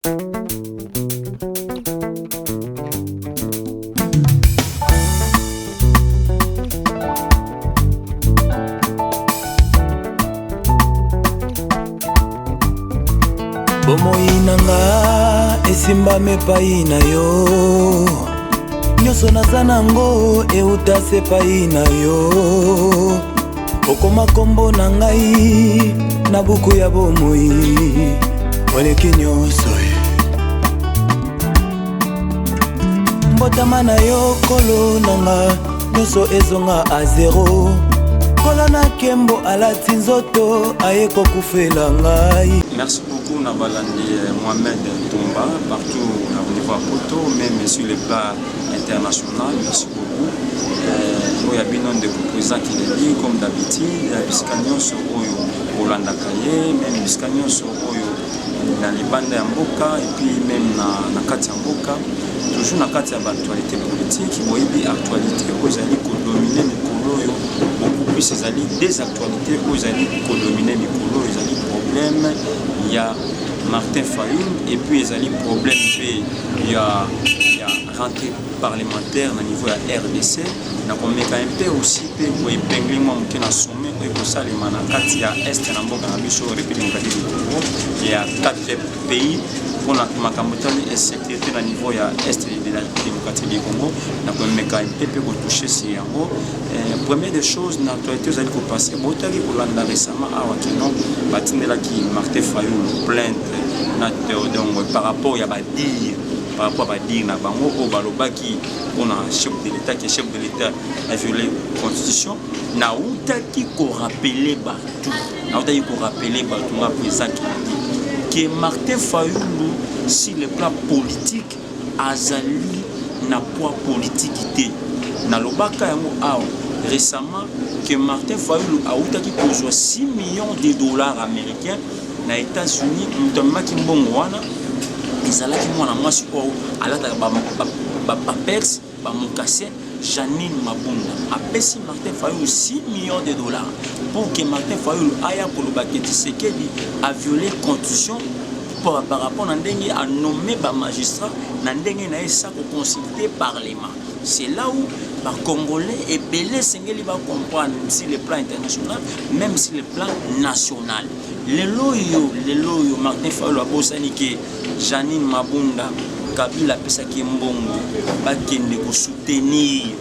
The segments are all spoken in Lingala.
Bomoi nanga esimba mepai na yo, nyonso naza nango euta sepai na yo. Okoma kombo na ngai na buku ya bomoi, oleki nyonso mbotama na yo kolo nanga, nyonso ezonga a zero. Kolo na kembo alati nzoto aye kokufela ngai. Merci beaucoup Nabalandi Mohamed Tomba, partout au niveau à Poto, même sur le plan international. Merci beaucoup. Il y a bien de présidents qui le dit, comme d'habitude, il y a Biscagnon sur Hollanda Kaye, même Biscagnon sur dans les bandes Mboka, et puis même dans Katia Mboka, toujours dans Katia actualité politique, il y a des actualités où ils allaient dominer les colos, beaucoup plus ils allaient des actualités où ils allaient dominer les colos, ils allaient problème, il y a Martin Fayoul, et puis ils allaient problème, il y a rentrée parlementaire au niveau de la RDC. Nous avons quand même aussi pour épingler qui a sommet pour ça les manakati à est na mboka na biso République démocratique du Congo. Il y a 4 pays pour la makamotali et sécurité au niveau ya est de la République démocratique du Congo. Nous avons quand même pour toucher ces yango. Première des choses dans l'actualité vous allez vous passer botari pour l'anda récemment à Wakino batindela qui Martin Fayoul plainte donc par rapport il y a dire par rapport à dire na bango au balobaki on a chef de l'État qui est chef de l'État a violé la constitution na utaki ko rappeler partout na utaki ko rappeler partout na président qui que Martin Fayoul sur le plan politique azali na poids politique té na lobaka yango awa récemment que Martin Fayoul a utaki ko 6 millions de dollars américains na États-Unis mutamaki kimbongo wana ezalaki mwana mwasi oyo alataka baperse bamokase Janine Mabunda apesi Martin Fayoul 6 millions de dollars pour que Martin Fayoul aya koloba ke Tshisekedi a violé constitution par rapport à ndenge a nommé ba magistrat na ndenge na esa ko consulter parlement. C'est là où les Congolais et Belé Sengeli va comprendre sur le plan international, même sur le plan national. Les loyo Martin Fayoul a bossani que Janine Mabunda Kabila pesa ki mbongo bakende ko soutenir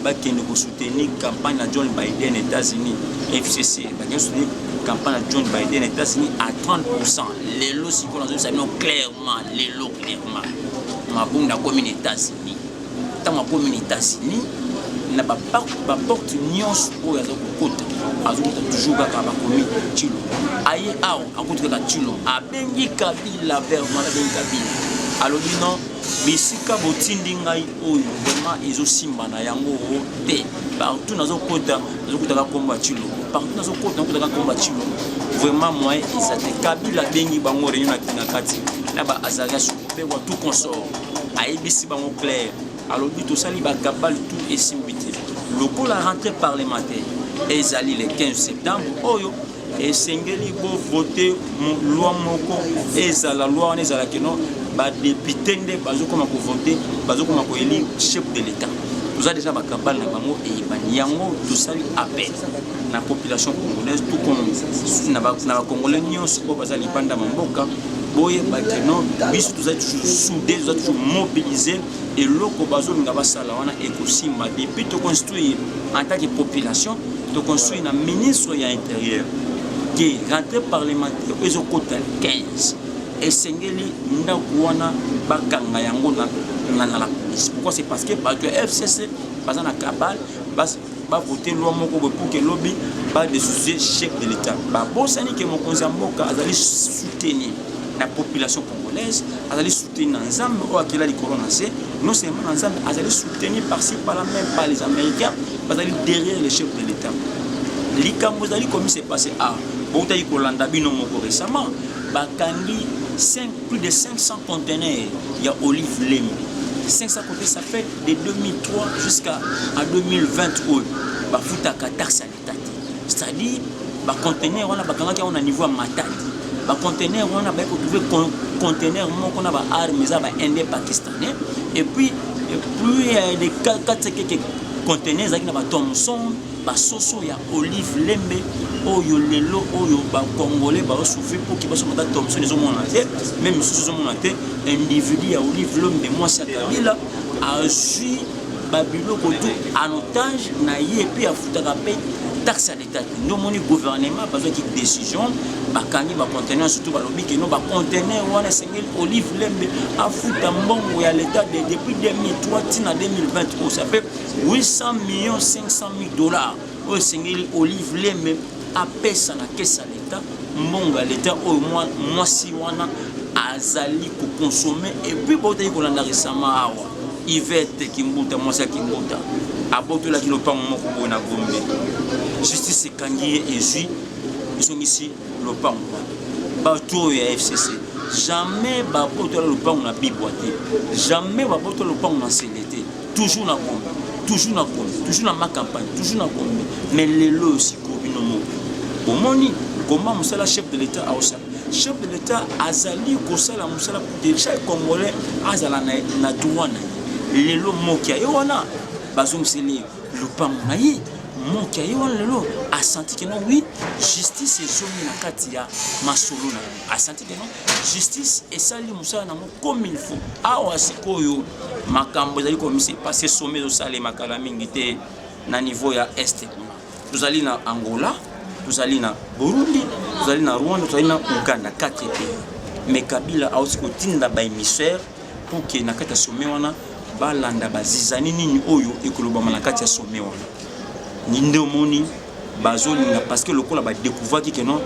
campagne de John Biden aux États-Unis FCC bakende soutenir campagne de John Biden aux États-Unis à 30%. Les lots si qu'on a savons clairement Mabunda comme aux États-Unis. Tant comme aux États-Unis na ba porte nyons o ya ko kota azuta toujours ba ka ba komi chilo aye awo akutuka ka chilo abengi Kabila vraiment abengi Kabila alors dit non bisika botindi ngai oyo vraiment ezosimba na yango te partout nazo kota ka komba chilo partout nazo kota ka komba chilo vraiment moi ezate Kabila bengi bango réunion na kati na ba Azarias pe wa tout consort aye bisi bango clair. Alors, tout ça, il va capable tout et simbité. Le coup la rentrée parlementaire, ezali le 15 septembre, oyo, et Sengeli bo voter loi moko, ezala loi on ezala que non, ba député de bazo comme ko voter, bazo comme ko élire chef de l'État. Tout ça déjà ba capable na bango et banyango tout ça appel na population congolaise tout comme na ba congolais nyonso ko bazali panda mboka. Boye bakeno biso tous toujours soudés toujours mobilisés et loko bazo ngaba sala wana ekosimba depuis to construire en tant que population to construire na ministre ya intérieur qui rentrée parlementaire ezokota 15 et sengeli ndako wana bakanga yango na la police. Pourquoi? C'est parce que FCC baza na cabale ba voter loi moko pour que lobby ba décider chef de l'État ba bosani que mon konzamboka azali soutenir la population congolaise, elle allait soutenir ensemble ou à qui la colonisé, non seulement ensemble, elle allait soutenir par-ci par-là, même par les Américains, elle allait derrière les chefs de l'État. L'Ikamozali, comme il s'est passé à Boutaï Kolanda Binomoko récemment, Bakandi, plus de 500 conteneurs, il y a Olive Lem. 500 conteneurs, ça fait de 2003 jusqu'à 2020 où Bafuta Qatar sanitaire. C'est-à-dire, les conteneurs, on a niveau à Matadi. Les conteneurs, on a trouvé conteneur moko na ba armes za ba indé pakistanais et puis il y a des 4 conteneurs qui na ba Thomson ba soso ya Olive Lembe oyo lelo oyo ba congolais ba souffrir pour ki ba so mata Thomson les hommes même sous zo monate individu ya Olive Lembe moi ça Kabila a su babilo koto en otage na ye puis a futaka pe taxe à l'état no moni gouvernement besoin qui décision ba kangi ba conteneur surtout ba lobby que no ba conteneur wana sengel Olive Lembe a futa mbongo ya l'état depuis 2003 tina 2020 ça fait 800 millions 500 000 dollars au sengel Olive Lembe a pesa na caisse à l'état mbongo ya l'état au moins si wana azali ko consommer et puis bote ko landa récemment awa Yvette Kimbuta moi ça Kimbuta aboto la kilo pango moko bona gombe justice kangiye ezui ils sont ici le pango bato ya FCC jamais baboto le pango na biboité jamais baboto le pango na CNT toujours na gombe toujours na ma campagne toujours na gombe mais les lots aussi kobino moko omoni comment musala chef de l'état a osa chef de l'état azali kosala musala pour déjà congolais azala na douane lelo mokia yona bazongiseli lupango na ye mokia yona lelo a senti que non oui justice ezongi na kati ya masolo na a senti que non justice esali musala na mo comme il faut awa sikoyo makambo ezali komisi passer sommet au salé makala mingi te na niveau ya est nous allons na Angola nous allons na Burundi nous allons na Rwanda nous allons na Uganda 4 pays mais Kabila a aussi kotinda ba émissaire pour que na kati ya sommet wana balanda bazizani nini oyo ekoloba manakati ya sommet wana ninde omoni bazolinga parce que lokola ba découvert que non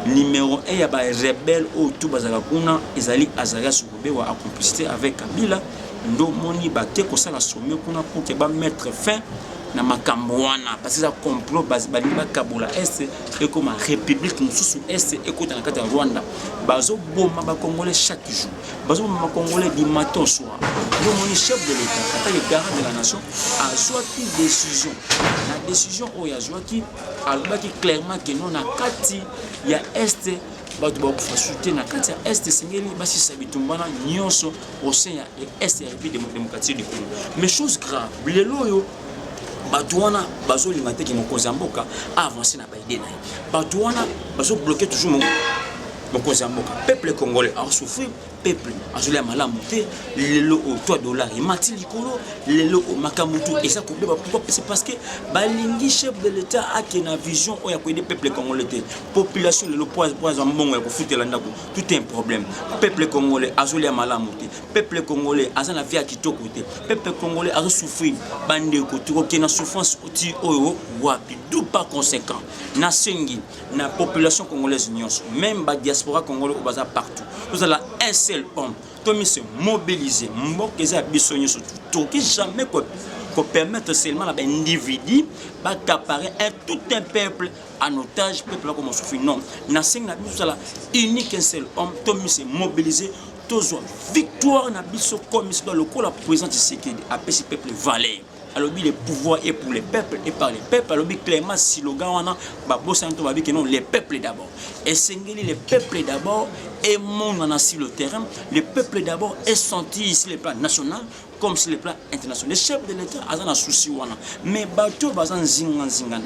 numéro 1 ya ba rebelle au tout bazaka kuna ezali Azaria Sukubewa en complicité avec Kabila ndo moni ba ke ko sala sommet kuna pour que ba mettre fin na makambo wana parce que ça complot bazali ba Kabola Est et comme république mususu Est et kota na kati ya Rwanda bazo bomba ba congolais chaque jour bazo bomba congolais du matin au soir donc mon chef de l'état attaque le garant de la nation a choisi décision la décision o ya joaki alobaki clairement que non na kati ya Est bato ba ko soutenir na kati ya Est singeli basi sabitumbana nyonso au sein ya Est ya République démocratique du Congo mais chose grave lelo yo Batouana, bazo limate qui mokozi mboka avancer na baide na. Batouana, bazo bloquer toujours mokozi mboka. Peuple congolais a souffert, peuple azuli malamu te, lelo au $3 et mati likolo, lelo au makamutu et ça pourquoi c'est parce que balingi chef de l'état a qui na vision o ya ko aider peuple congolais te. Population lelo poids mbongo ya ko futela ndako, tout est un problème. Peuple congolais azuli malamu te. Peuple congolais azana vie kitoko te. Peuple congolais a souffrir bande ko tuko na souffrance oti oyo wapi d'où par conséquent na sengi na population congolaise nyonso même ba diaspora congolais au bazar partout nous allons un seul homme Tommy se mobiliser mbokeza bisonyo surtout qui jamais qu'on permettre seulement à l'individu d'accaparer tout un peuple en otage peuple comme on souffre non na sengi na nous allons unique un seul homme Tommy se mobiliser toujours victoire na biso comme c'est dans le coup la président Tshisekedi a payé peuple valeur. Alors le pouvoir est pour les peuples et par les peuples. Alors clairement si le gars on a babosanto babi que non les peuples d'abord. Et sengeli les peuples d'abord et mon on a sur le terrain. Les peuples d'abord est senti ici le plan national comme sur le plan international. Les chefs de l'État a un souci wana. Mais bateau bazan zinga na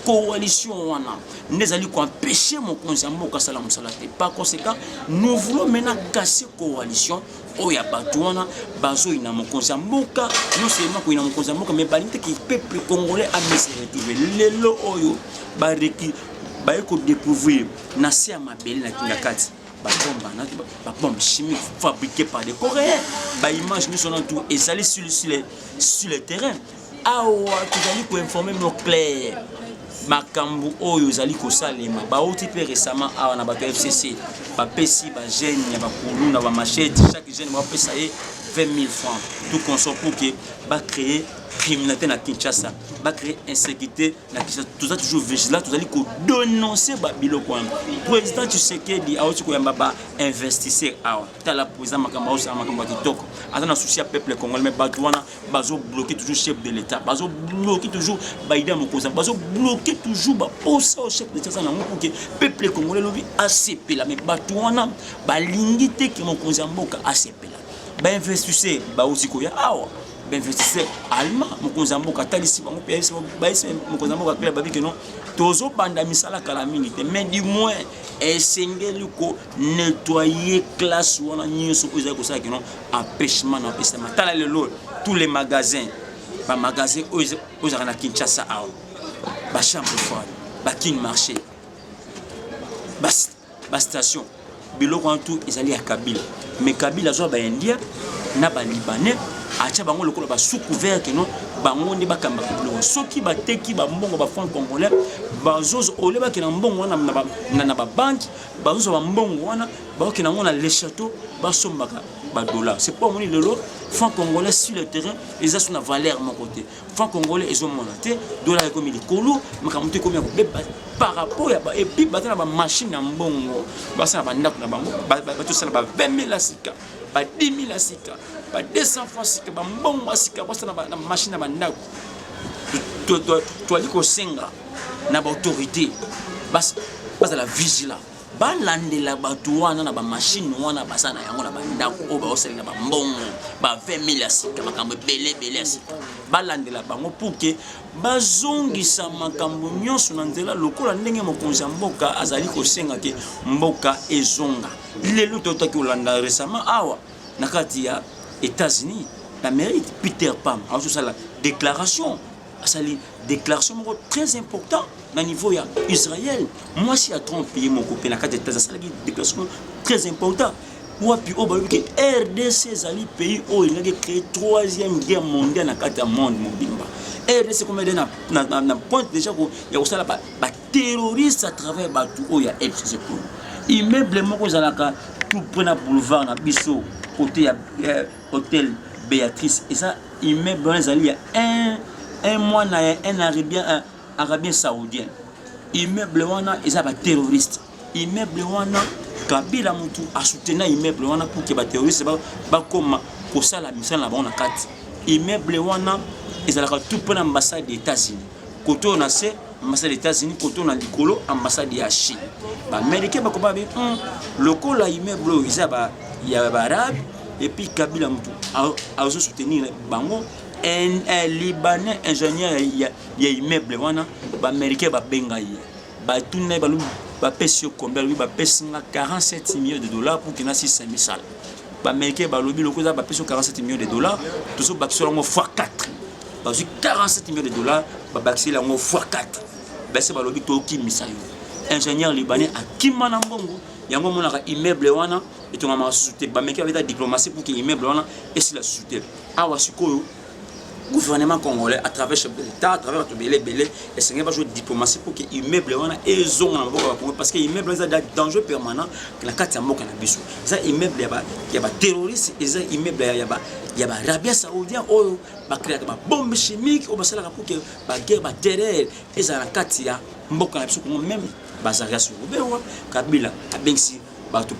coalition wana nezali ko empêcher mon konzambo ka sala musalate. Par conséquent, nous voulons maintenant casser coalition oya bateau wana bazo ina mon konzambo ka non seulement ko ina mon konzambo mais balinte qui peuple congolais a mis se retrouver lelo oyo ba reki ba ko découvrir na sia mabeli na kingakati ba bombe chimique fabriquée par des Coréens ba image nous sont tout et ça sur le terrain awa tuzali ko informer nos clairs makambu oyo zali ko salema ba oti pe récemment awa na bato FCC ba pesi ba jeune ya ba kulu na ba machete chaque jeune ba pesa ye 20 000 francs tout consort pour que va créer criminalité na Kinshasa, va créer insécurité na Kinshasa. Tout ça toujours vigilant, tout ça ko dénoncer ba biloko. Président Tshisekedi a aussi ko yamba ba investisseur awa. Ta la président makamba aussi makamba kitoko. Atana souci à peuple congolais mais batouana bazo bloquer toujours chef de l'état, bazo bloquer toujours baïda mokoza, bazo bloquer toujours ba posa au chef de l'état na pour que peuple congolais lobi ACP la mais batouana ba lingité ki mokoza mboka ACP la. Ba investisseur ba aussi ko ya awa. Investisseur allemand mokonza mboka talisi bango PS baisi mokonza mboka kila babi que non tozo banda misala kala mingi te mais du moins esengeli ko nettoyer classe wana nyoso ko za ko sa que non empêchement tala lelo tous les magasins ba magasins aux na Kinshasa a ba chambre froide ba king marché ba station biloko en tout ezali ya Kabila mais Kabila zo ba indien na ba libanais acha bango lokola ba sous couvert que non bango ndi bakamba ko soki bateki ba mbongo ba franc congolais bazozo oleba ke na mbongo wana na ba banque bazozo ba mbongo wana ba ke na ngona les châteaux ba sombaka ba dollars c'est pas moni lelo franc congolais sur le terrain ils ont une valeur mon côté franc congolais ils ont monté dollar comme il kolo makamuté comme par rapport à et puis batana ba machine na mbongo ba sa ba ndako na bango ba tout ça ba 20 000 asika ba 10 000 asika ba 200 francs asika ba mbongo asika ba sa na machine na ba ndako to ali ko senga na ba autorité bas la vigilance balandela batu wana na ba machine wana basana yango na bandako o ba osalela ba mbongo ba 20 000 asika makambo belé asika balandela bango pour que bazongisa makambo nyonso na nzela lokola ndenge mokonzi mboka azali ko senga ke mboka ezonga lelo totaki olanda récemment awa na kati ya États-Unis l'Amérique Peter Pam a aussi la déclaration déclaration très important au niveau ya Israël. Moi si à 30 pays mon copain na carte de ça déclaration très important. Ou puis au balu que RDC zali pays où il a créé 3e guerre mondiale na carte monde mobimba. RDC comme na point déjà ko ya osala ba terroriste à travers ba tout où ya FCC ko. Immeuble moko zalaka tout près boulevard na biso côté ya hôtel Béatrice et ça immeuble zali ya un mois na un arabien saoudien immeuble wana eza ba terroriste immeuble wana Kabila mutu a soutenu immeuble wana pour que ba terroriste ba koma ko sala misala na bona kati immeuble wana ezalaka tout pour l'ambassade des États-Unis côté on a c'est ambassade des États-Unis côté on a likolo ambassade ya Chine ba américain ba ko ba lokola immeuble eza ba ya ba arabe et puis Kabila mutu a soutenir bango un Libanais ingénieur ya immeuble wana ba américain ba benga ye ba tunne ba lu ba pesio combien lui ba pesinga 47 millions de dollars pour qu'il na 600 000 salles ba américain ba lobi loko za ba pesio 47 millions de dollars tout ça ba kisolo ngo x4 ba 47 millions de dollars ba baxi la ngo x4 ba se ba lobi to ki misayo ingénieur libanais a kimana mbongo yango monaka immeuble wana et to mama souté ba américain avec la diplomatie pour que immeuble wana et si la souté awa sikoyo gouvernement congolais à travers chef de l'État à travers tout belé et c'est va jouer diplomatie pour que immeuble wana ezonga na mboka parce que immeuble ça danger permanent na kati ya mboka na biso ça immeuble ya ba terroriste ça immeuble ya ba Arabie Saoudien o ba créer ba bombe chimique o ba sala pour que ba guerre ba terreur ça na kati ya mboka na biso même bazaria sur bewa Kabila a bengisi ba tout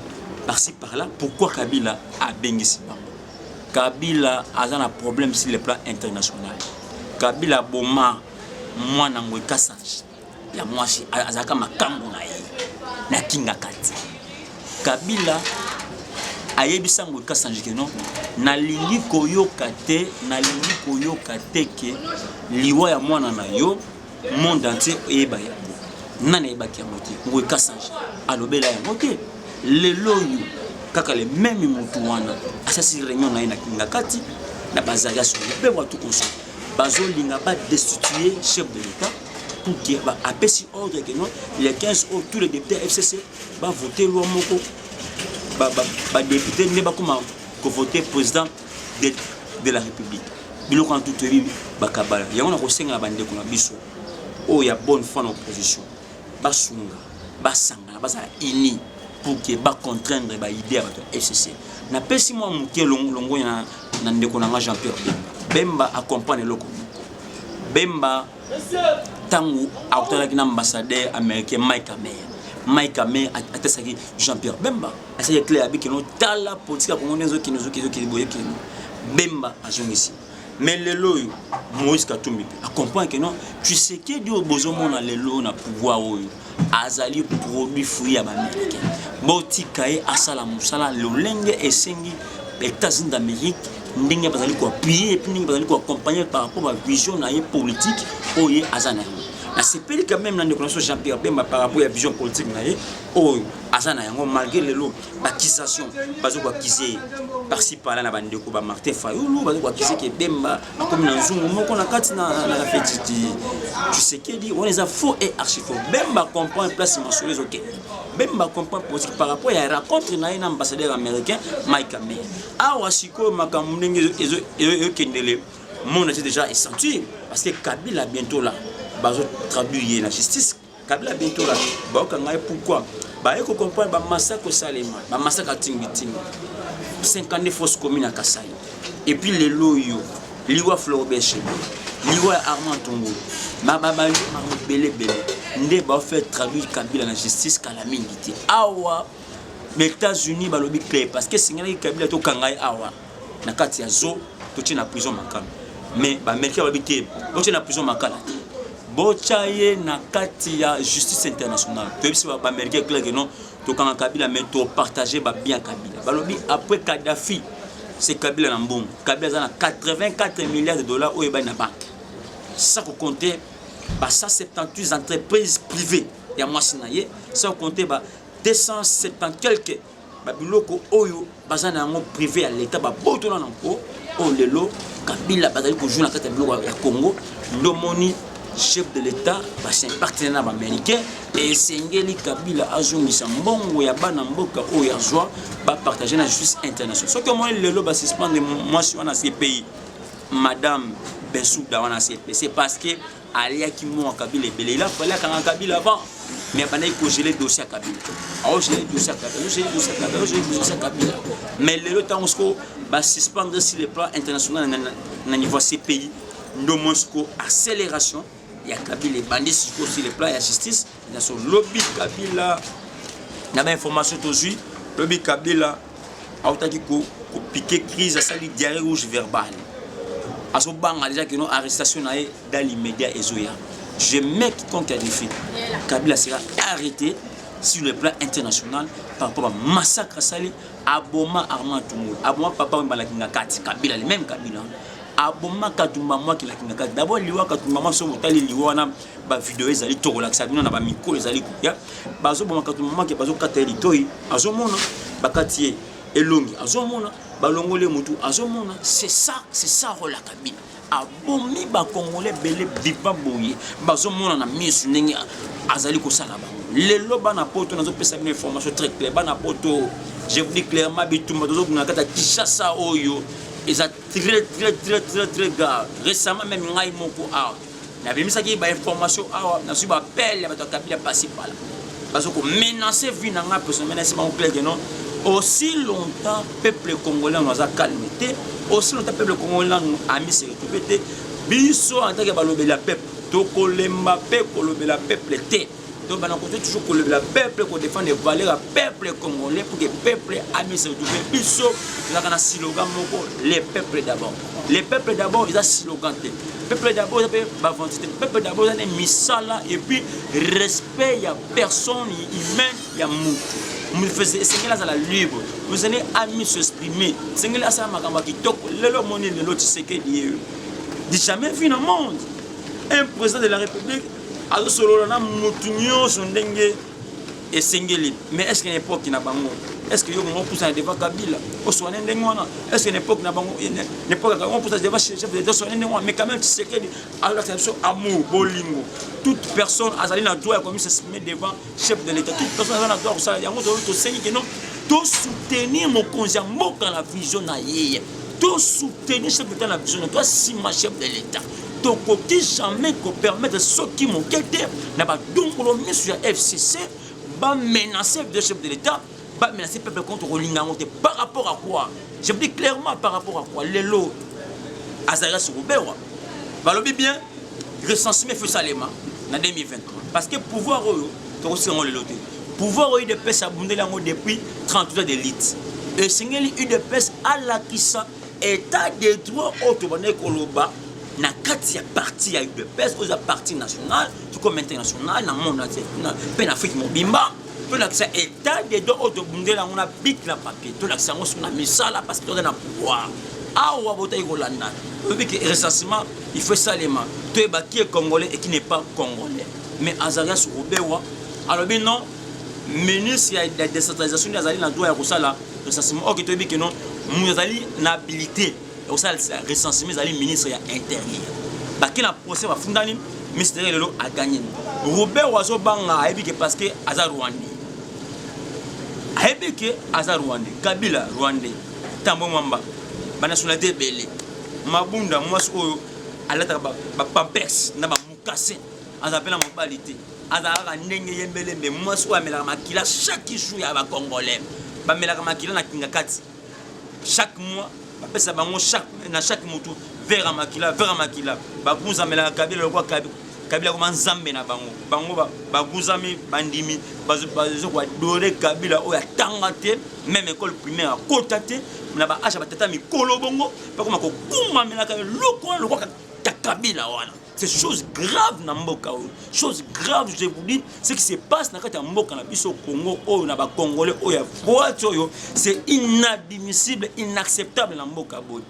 par-ci par-là pourquoi Kabila a bengisi Kabila a un problème sur le plan international. Kabila boma mwana ngwe Kassange. Ya mwashi azaka makambo na ye. Na kinga kati. Kabila ayebisa ngwe Kassange ke non na lingi koyoka te ke liwa ya mwana na yo monde entier eyeba ya. Nana ebaki ya mote ngwe Kassange alobela ya mote lelo yo kaka le même mutu wana asasi réunion na kinga kati na bazaga sur le peuple tout comme ça bazo linga ba destituer chef de l'état pour que ba apesi ordre que non les 15 autres tous les députés FCC ba voter loi moko ba député ne ba comment ko voter président de la République biloko en tout ba kabala yango na ko senga bande ko na biso o ya bonne foi en opposition ba sunga ba sanga ba za ini pour que ba contraindre ba idée à FCC na pesi moi muke longo na ndeko na Jean-Pierre Bemba accompagne loko Bemba tangu autalaki na ambassadeur américain Mike Amer atesaki Jean-Pierre Bemba c'est clair avec no tala politique congolaise qui boye qui Bemba azongisi mais lelo Moïse Katumbi accompagne que non tu sais que Dieu besoin na lelo na pouvoir oyo azali produit fruit ya américain botika e asala musala lolenge esengi États-Unis d'Amérique ndenge bazali ko appuyer et puis ndenge bazali ko accompagner par rapport à vision na politique oye azana na sepeli quand même na connaissance Jean-Pierre Bemba par rapport à vision politique na oyo azana yango malgré lelo accusation bazo ko accuser par-ci par-là na bandeko ba Martin Fayulu bazo ko accuser que Bemba comme na nzungu moko na kati na la fête tu sais que dit on les a faux et archi faux Bemba comprend place sur les OK Bemba comprend politique par rapport à rencontre na un ambassadeur américain Mike Amer awa siko makambo ndenge kendele mon a déjà senti parce que Kabila bientôt là bazo traduire la justice Kabila bientôt là ba okanga pourquoi ba eko comprendre ba massacre Salema ba massacre Tingitingi 50 fausses communes à Kasai et puis les loyo liwa Floribert Chebeya liwa Armand Tongo ba belé nde ba faire traduire Kabila la justice kala mingi awa les États-Unis balobi clair parce que singana Kabila to kangai awa na kati ya zo to tina prison makala mais ba américain balobi te to tina prison makala bochaye na kati ya justice internationale to bisi ba américain clair que non to kanga Kabila mais to partager ba bien Kabila balobi après Kadhafi c'est Kabila na mbongo Kabila za na 84 milliards de dollars au ba na banque ça ko compter ba 178 entreprises privées ya mwasinaye ça ko compter ba 270 quelques babiloko oyo bazana yango privé à l'état ba botola nanko o lelo Kabila bazali ko jouer na kati ya biloko ya Congo ndomoni chef de l'état ba c'est partenaire américain et sengeli Kabila azongisa mbongo ya bana mboka oyo ya joie ba partager na justice internationale ce que moi lelo ba suspendre moi sur na ces pays madame Bensouda wana CP c'est parce que alia qui mo Kabila belé il a fallu quand Kabila avant mais pendant il congeler dossier Kabila geler dossier Kabila mais le temps où va suspendre sur le plan international na niveau CPI no Moscou accélération il y a Kabila bandit sur le plan de la justice dans son lobby Kabila na ba information aujourd'hui lobby Kabila a otaki ko piquer crise à sali diarrhée rouge verbale aso banga déjà que non arrestation na dans l'immédiat ezoya je mets quiconque a des faits Kabila sera arrêté sur le plan international par rapport à massacre salé aboma Armand Tongo aboma papa mbalakinga kati Kabila le même Kabila aboma katumba moi qui la kinga kati d'abord liwa katumba moi so motali liwa na ba vidéo ezali to relaxa bino na ba micro ezali kuya bazo boma katumba moi qui bazo kateli toyi azomona bakati elongi azomona balongole mutu azomona c'est ça rola Kabila abomi ba congolais belé bipa boye bazomona na misu ndenge azali ko sala ba lelo bana poto nazo pesa une information très claire bana poto je vous dis clairement bitumba dozo kuna kata Kinshasa oyo eza très grave récemment même ngai moko a na bimisa ki ba information a na suba appel ba Kabila passer par là parce que menacer vie na nga personne menacer ba clair que non aussi longtemps peuple congolais nous a calmé aussi longtemps peuple congolais a mis se retrouver biso en tant que balobela peuple to kolemba pe kolobela peuple te to bana ko toujours kolobela peuple ko défendre les valeurs peuple congolais pour que peuple a mis se retrouver biso la kana slogan moko les peuples d'abord ils a slogan te peuple d'abord ba vantité peuple d'abord ça misala et puis respect ya personne humaine ya mutu nous faisons Seigneur à la libre vous allez amis s'exprimer Seigneur à ça makamba kitoko lelo moni lelo tseke dit jamais vu dans le monde un président de la République a solo na mutunyo sondenge et sengeli mais est-ce qu'une époque n'a pas mot est-ce que yo on pousse devant Kabila au soin ndengwana est-ce qu'une époque n'a pas une époque on pousse devant chef de soin ndengwana mais quand même tseke alors c'est amour bolingo toute personne azali na droit comme se met devant chef de l'état toute personne a droit ça yango to seigneur que non to soutenir mon conscient mboka la vision na yeye to soutenir chef de l'état la vision toi si ma chef de l'état to koki jamais ko permettre ceux qui m'ont quitté na ba dongolo mis sur FCC va menacer le chef de l'État, va menacer le peuple contre Rolingangote. Par rapport à quoi? Je vous dis clairement par rapport à quoi? Les lots, Azarias Roubewa, va le bien, recensement fait Salema en 2023. Parce que pouvoir, tu aussi le loté. Pouvoir, il de pèse abondé depuis 38 ans d'élite. Et c'est une de pèse à la Kissa, état de droit autobahné Koloba. Na kati ya parti ya UDPS aux parti national tout comme international na monde na pe na Afrique mobimba to la ça état de droit autobundela on a bic la papier to la ça on a mis ça là parce que on a pouvoir ah ou abota igolana veut que recensement il faut ça les mains to ba qui est congolais et qui n'est pas congolais mais Azarias Roubewa alors bien non ministre ya de décentralisation azali na droit ya kosala recensement OK to bi que non muzali na habilité au ça recensement les ministres intérieur baki na procès va fundani ministère lelo a gagné Robert Wazo banga que parce que Azar Rwandais que Azar Rwandais Kabila Rwandais Tambo Mwamba ba nationalité belé mabunda mwasi oyo alata ba pampers na ba mukase azapela mobilité azara ndenge yembele mais mwasi oyo amela makila chaque jour ya ba congolais ba melaka makila na kinga kati chaque mois ça va chaque moto vers makila bakuza mela kabila lokwa kabila comme nzambe na bango bakuzami bandimi bazo kwa dore kabila oya tangate même école primaire kotate na ba acha batata mikolo bongo pa kuma ko kuma mela lokwa kabila wana. C'est chose grave dans mboka. Chose grave, je vous dis, ce qui se passe dans le mboka na biso Congo, ou na ba Congolais, ou ya boato, c'est inadmissible, inacceptable dans mboka boy.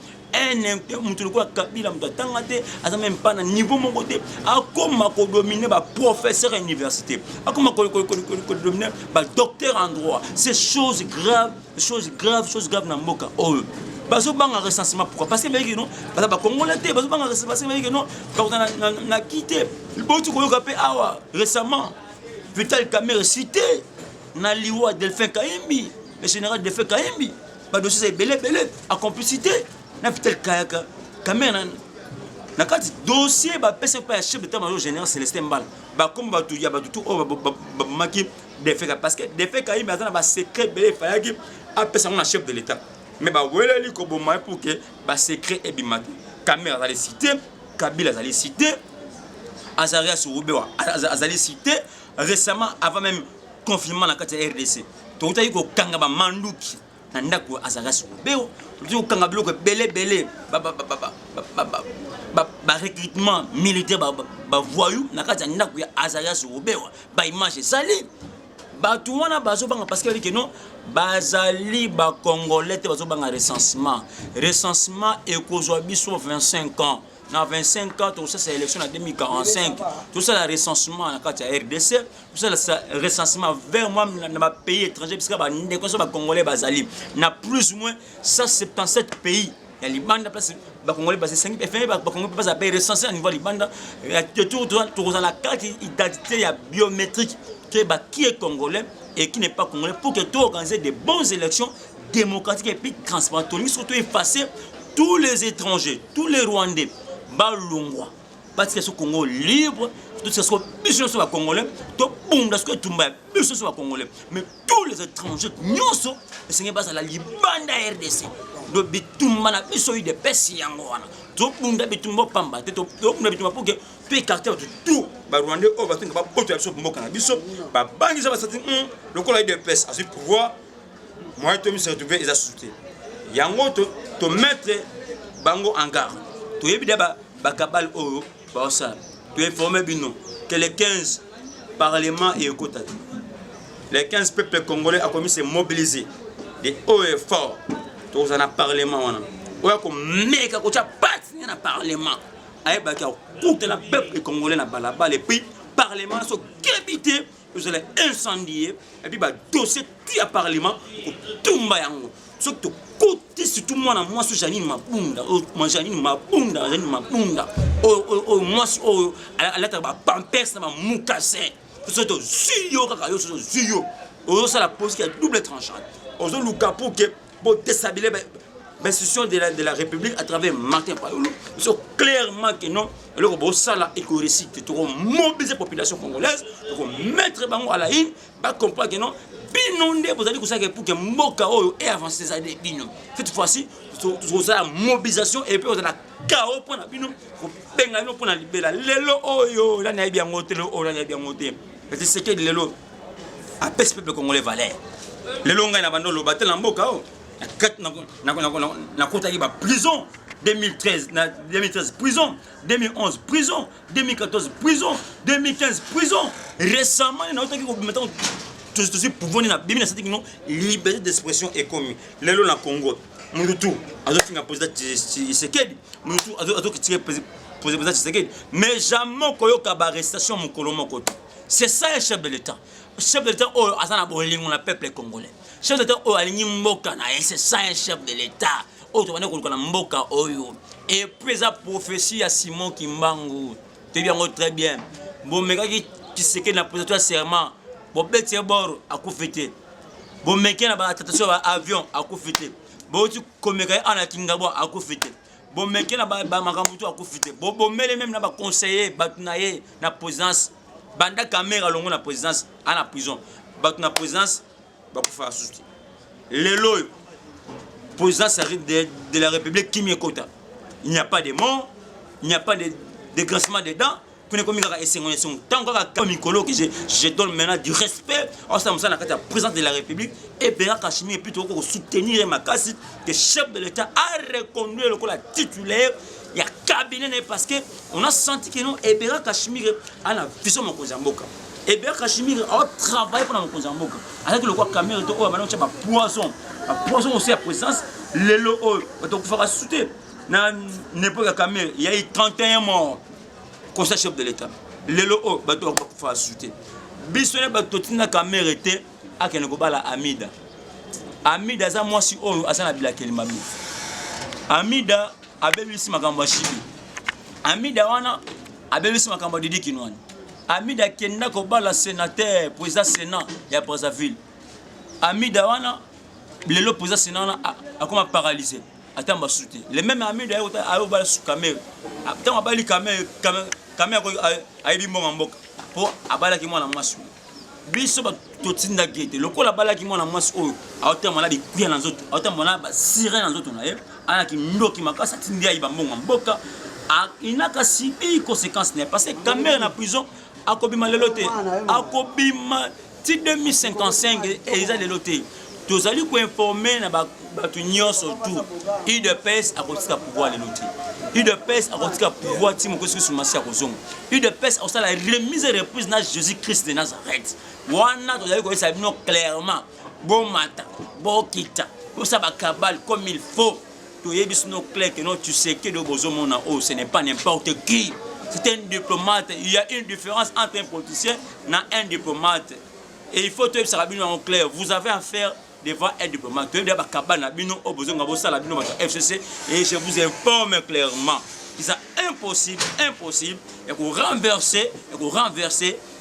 Mutu ko kabila mutu tangate, aza même pas na niveau mon côté, akoma ko dominer ba professeur à université, akoma ko dominer ba docteur en droit. C'est chose grave dans mboka. Oh. Bazo banga recensement pourquoi parce que mais non parce que congolais bazo banga recensement mais non na quitté le bon tu koyoka pe awa récemment Vital Kamerhe cité na liwa Delphin Kahimbi le général Delphin Kahimbi ba dossier c'est belé à complicité na Vital Kamerhe na kati dossier ba pesa pa chef d'état-major général Célestin Mbala ba comme ba tout ya ba tout ba maki Delphin parce que Delphin Kahimbi azana ba secret belé fayaki a pesa na chef de l'état. Mais bah voilà les koboma pour que bah secret et bimate Kamerhe allait citer Kabila allait citer Azarias Roubewa allait citer récemment avant même confinement dans la RDC tout a eu ko kanga ba manduki na ndako Azarias Roubewa tout kanga bloc belé ba recrutement militaire ba voyou na kati ndako ya Azarias Roubewa ba image sali ba tout wana bazo banga parce que non bazali ba congolais te bazo banga recensement et kozwa biso 25 ans na 25 ans tout ça c'est élection en 2045 tout ça la recensement na kati ya RDC tout ça le recensement vers moi na ba pays étranger parce que ba ndeko ba congolais bazali na plus ou moins 177 pays ya libanda place ba congolais basé 5 pays ba congolais pas à recensé à niveau libanda tout dans la carte d'identité ya biométrique qui est congolais et qui n'est pas congolais pour que tout organiser des bonnes élections démocratiques et puis transparentes. Surtout effacer tous les étrangers, tous les Rwandais, Balungwa, parce que ce Congo libre, tout ce soit biso sur congolais, tout boum parce que tout mbaya biso sur congolais, mais tous les étrangers nyonso, ce n'est pas à la libanda RDC. Do bitumba na biso ide pesi yango wana. To bunda bitumba pamba, to bunda bitumba pour que tu écarter tout ba Rwandais o ba tinga ba boto biso mboka na biso, ba bangi za ba sati le kola ide pesi à ce pouvoir. Moi to mi se retrouver ils a sauté. Yango to mettre bango en garde. To yebida ba kabal o ba ça. Tu informer bino que les 15 parlements et écoute les 15 peuples congolais a commis se mobiliser des hauts et forts. Tous en parlement on a comme mec à côté pas dans parlement ay ba ka coûte la peuple congolais na balaba et puis parlement so kébité vous allez incendier et puis ba dossier qui a parlement tumba yango so to côté surtout moi na moi so Janine Mabunda moi Janine Mabunda oh moi oh à la ba pampers na mukase so to ziyo kaka yo so ziyo oh ça la pose qui a double tranchant ozo luka pour que pour déstabiliser l'institution de la République à travers Martin Fayulu, ils sont clairement que non, le ça là et qu'on récite, pour mobiliser la population congolaise, pour mettre à la ligne, pas comprendre que non, binondé, vous allez vous dire pour que Mboka ait avancé ces années, cette fois-ci, vous avez la mobilisation et puis vous avez la chaos pour la bino, pour penger pour la libérer. Lelo oyo, là n'est bien monté, là n'est bien monté. C'est ce que lelo a pèse peuple congolais valait. Lelo on a bandolo battre la Mboka. Na kota ba prison 2013 prison 2011 prison 2014 prison 2015 prison récemment on a otaki ko mettre tout pouvoir na bimi na cette liberté d'expression est commis lelo na Congo Moutou azofinga président Tshisekedi Moutou azokitire président Tshisekedi mais jamais koyoka ba arrestation mokolo moko. C'est ça le chef de l'État. Le chef de l'État azana bolingo na peuple congolais. Chef de l'État aligné mboka na c'est ça un chef de l'État. Tu vas na mboka oyo. Et puis la prophétie à Simon Kimbangu. Tu bien très bien. Bon meka qui Tshisekedi na président serment. Bon beti bord a kufete. Bon meka na ba attention avion a kufete. Bon tu komeka ana kingabo a kufete. Bon meka na ba makambutu a kufete. Bon mele même na ba conseiller batunaye na présidence. Banda caméra longo na présidence à la prison. Batu na présidence ba ko faire souci. Lelo présidence de la République qui m'écoute. Il n'y a pas de mort, il n'y a pas de dégraissement des dents. Tant que Mikolo que je donne maintenant du respect à la présidence de la République et Béra Kachimi plutôt que soutenir ma casse que chef de l'État a reconnu le titulaire. Il y a cabinet parce que on a senti que non Ebera Kachimir a la vision mon Kozamboka. Ebera Kachimir a travaillé pour mon Kozamboka. Avec le quoi caméra to maintenant tu as poison. Poison aussi à présence le lo donc fera souter na n'importe caméra il y a eu 31 morts conseil chef de l'État. Le lo bato fera souter. Bisone bato tina caméra était à Kengo bala Amida. Amida za moi si o asana bila kelimabi. Amida abelisi makambo shibi Amida wana abelisi makambo Didi Kinwani Amida kenda ko bala sénateur président sénat ya Brazzaville Amida wana lelo président sénat wana akoma paralysé atamba souté le même Amida ayo bala sous caméra atamba bali caméra ayibi mbonga mboka po abala ki mwana mwasu biso ba totinda gete lokola bala ki mwana mwasu oyo awotama na bikuya na nzoto awotama na ba sirène na nzoto na ye ana ki ndoki makasa tindia iba mbonga mboka inaka sibi conséquence ne parce que caméra na prison akobima lelote akobima ti 2055 et ils a lelote tozali ko informer na ba tu nyonso tout UDPS akotika pouvoir lelote UDPS akotika pouvoir ti moko sur masia kozongo UDPS osala remise et reprise na Jésus-Christ de Nazareth wana tozali ko esa bino clairement bon matin bon kita pour ça ba cabal comme il faut. Clair que non, tu sais que le Bozomona, ce n'est pas n'importe qui. C'est un diplomate. Il y a une différence entre un politicien et un diplomate. Et il faut que ça soit en clair. Vous avez affaire devant un diplomate. Et je vous informe clairement que c'est impossible. Et qu'on renverser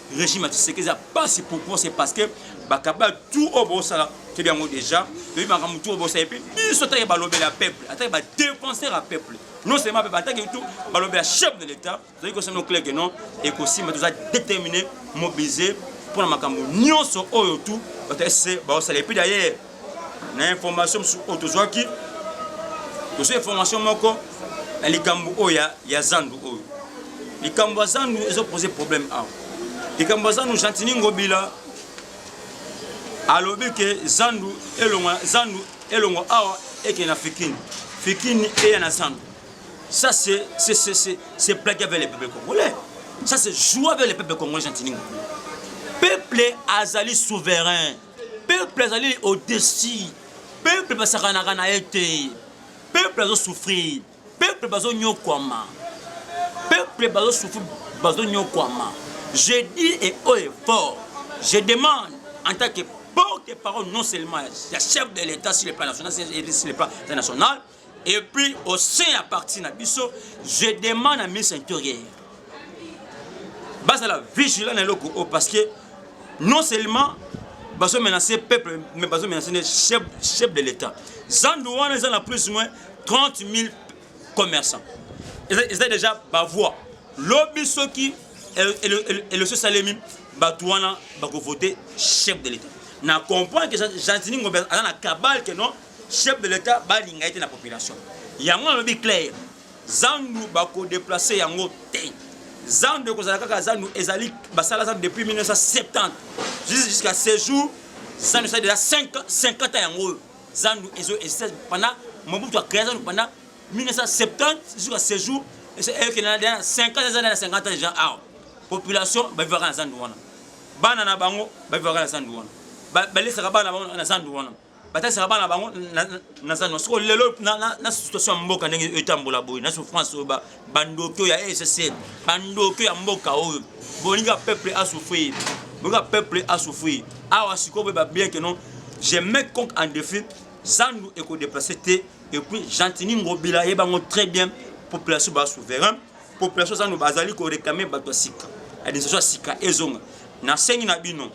le régime. C'est que ça passe pourquoi c'est parce que tout au Bossala. Bien déjà, et puis le peuple, défoncer le peuple. Non seulement le chef de l'État, c'est clair que non, et aussi nous avons déterminé, mobilisé pour la Macambo. Nous sommes tout, et puis d'ailleurs, l'information sur Autozoaki, toute information, les Cambo, il y a Zandou. Les Cambo Zandou, ils ont posé problème. Les Cambo Zandou, Chantini Ngobila. Alors que Zandu elongo awa et que na Fikini et na Zandu. Ça c'est plaqué avec les peuples congolais. Ça c'est jouer avec les peuples congolais gentiment. Peuple azali souverain. Peuple azali au-dessus. Peuple basakanakana été. Peuple azo souffrir. Peuple bazo nyokwama. Peuple bazo souffrir bazo nyokwama. Je dis et haut et fort. Je demande en tant que porte-parole non seulement le chef de l'État sur le plan national, sur le plan international, et puis au sein à partir de Bisso, je demande à ministre intérieur. Base à la vigilance parce que non seulement bazo menacer peuple mais bazo menacer chef de l'état Zandouana ils ont plus ou moins 30 000 commerçants ils ont déjà ba voix lobby soki et le Salemi batouana ba voter chef de l'état na comprendre que Jantini Ngobé a na cabale que non chef de l'état ba linga été na population yango lobby clair Zandou ba ko déplacer yango té Zandou ko zalaka ka Zandou ezali basala ça depuis 1970 jusqu'à ce jour Zandou ça déjà 50 ans yango Zandou ezo pendant Mobutu a créé Zandou pendant 1970 jusqu'à ce jour et c'est eux qui n'a déjà 50 ans déjà population ba vivra na Zandou wana bana na bango ba vivra na Zandou wana ba lesaka bana bango na Zandou wana batasa bana bango na Zandou so lelo na situation mboka ndenge etambola boy na souffrance ba bandokyo ya SSC bandokyo ya mboka oyo bolinga peuple a souffrir bolinga peuple a souffrir awa sikobe ba bien que non je mets compte en défi Zandou eko déplacer té et puis Jantini Ngobila et bango très bien population ba souverain population Zandou bazali ko réclamer bato sika administration sika ezonga na sengi na bino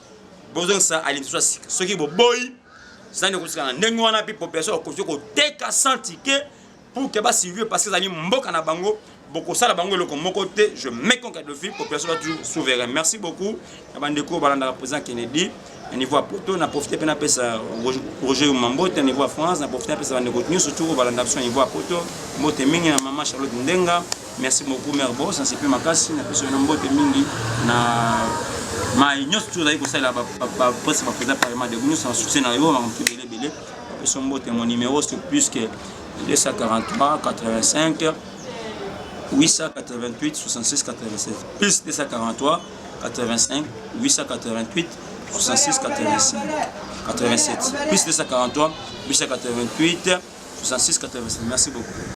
bozong sa administration sika soki bo boy Zandou ko sika na ndenge wana pi population ko teka sans ticket pour que ba suivre parce que zali mboka na bango boko sala bango le comme côté je mets compte de fil population va toujours souverain merci beaucoup bandeko balanda président Kennedy au niveau à Poto na profiter pena pesa Roger Mambote au niveau à France na profiter pesa bandeko news surtout balanda au niveau à Poto mbote mingi na maman Charlotte Ndenga merci beaucoup mère boss c'est plus makasi na pesa na mbote mingi na ma news tout d'ailleurs ça là ba président parlement de news en soutien na yo ma mtubele belé pesa mbote mon numéro c'est plus que 243 85 888 66 87 plus 243 85 888 66 87 plus 243 888 66 87 merci beaucoup.